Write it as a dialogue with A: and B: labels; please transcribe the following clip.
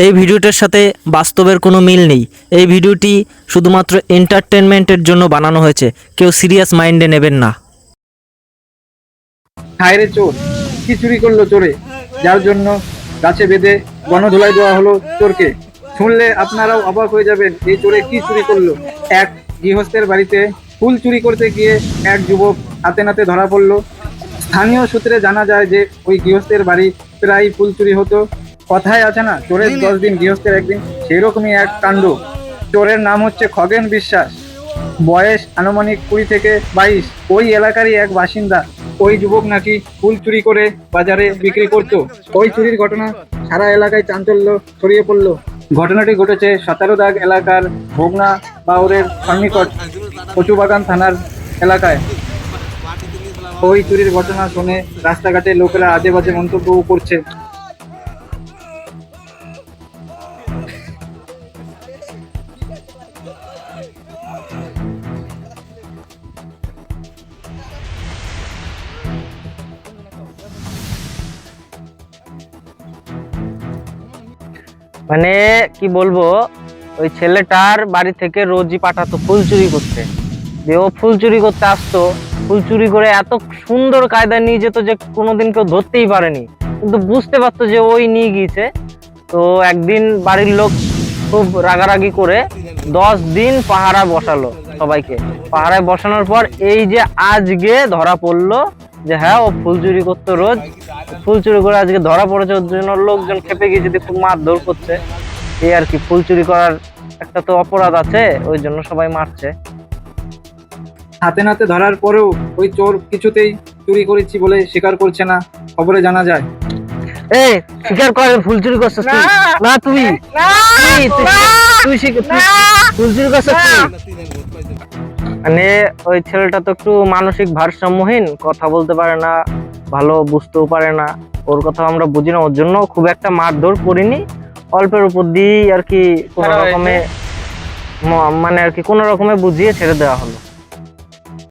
A: এই ভিডিওটার সাথে বাস্তবের কোনো মিল নেই। এই ভিডিওটি শুধুমাত্র এন্টারটেনমেন্টের জন্য বানানো হয়েছে, কেউ সিরিয়াস মাইন্ডে নেবেন না।
B: হায় রে চোর, কি চুরি করলো চোরে, যার জন্য গাছে বেঁধে গণধোলাই দেওয়া হলো চোরকে। শুনলে আপনারাও অবাক হয়ে যাবেন, এই চোরে কি চুরি করলো। এক গৃহস্থের বাড়িতে ফুল চুরি করতে গিয়ে এক যুবক হাতে নাতে ধরা পড়লো। স্থানীয় সূত্রে জানা যায় যে ওই গৃহস্থের বাড়ি প্রায় ফুল চুরি হতো। কথায় আছে না, চোরের 10 দিন গৃহস্থের একদিন, সেরকমই এক কাণ্ড। চোরের নাম হচ্ছে খগেন বিশ্বাস, বয়স আনুমানিক 20 থেকে 22। ওই এলাকারই এক বাসিন্দা। ওই যুবক নাকি ফুল চুরি করে বাজারে বিক্রি করত। ওই চুরির ঘটনা সারা এলাকায় চাঞ্চল্য ছড়িয়ে পড়লো। ঘটনাটি ঘটেছে 17 দাগ এলাকার ভোগনা বাউরের সন্নিকট কচুবাগান থানার এলাকায়। ওই চুরির ঘটনা শুনে রাস্তাঘাটে লোকেরা আজে বাজে মন্তব্য করছে।
C: মানে কি বলবো, ওই ছেলেটার বাড়ি থেকে রোজই পাঠাতো ফুল চুরি করতে। যে ও ফুল চুরি করতে আসতো, ফুল চুরি করে এত সুন্দর কায়দায় নিয়ে যেত যে কোনোদিন কেউ ধরতেই পারেনি, কিন্তু বুঝতে পারতো যে ওই নিয়ে গিয়েছে। তো একদিন বাড়ির লোক খুব রাগারাগি করে 10 দিন পাহারা বসালো সবাইকে। পাহারায় বসানোর পর এই যে আজকে ধরা পড়লো যে হ্যাঁ ও ফুল চুরি করতো, রোজ ফুল চুরি করে আজকে ধরা পড়েছে। ওর জন্য লোকজন খেপে গিয়ে যদি খুব মারধর করছে, এই আর কি। ফুল চুরি করার একটা তো অপরাধ আছে, ওই জন্য সবাই মারছে।
B: হাতে নাতে ধরার পরেও ওই চোর কিছুতেই চুরি করেছি বলে স্বীকার করছে না, খবরে জানা যায়।
C: এই স্বীকার করে ফুল চুরি করছিস তুই? না তুই ফুল চুরি করছিস তুই? মানে ওই ছেলেটা তো একটু মানসিক ভারসাম্যহীন, কথা বলতে পারে না, ভালো বুঝতেও পারে না। ওর কথা আমরা বুঝি না, ওর জন্য খুব একটা মারধর করিনি, অল্পের উপর দিয়েই আর কি কোনো রকমে মানে আর কি কোনো রকমে বুঝিয়ে ছেড়ে দেওয়া হলো।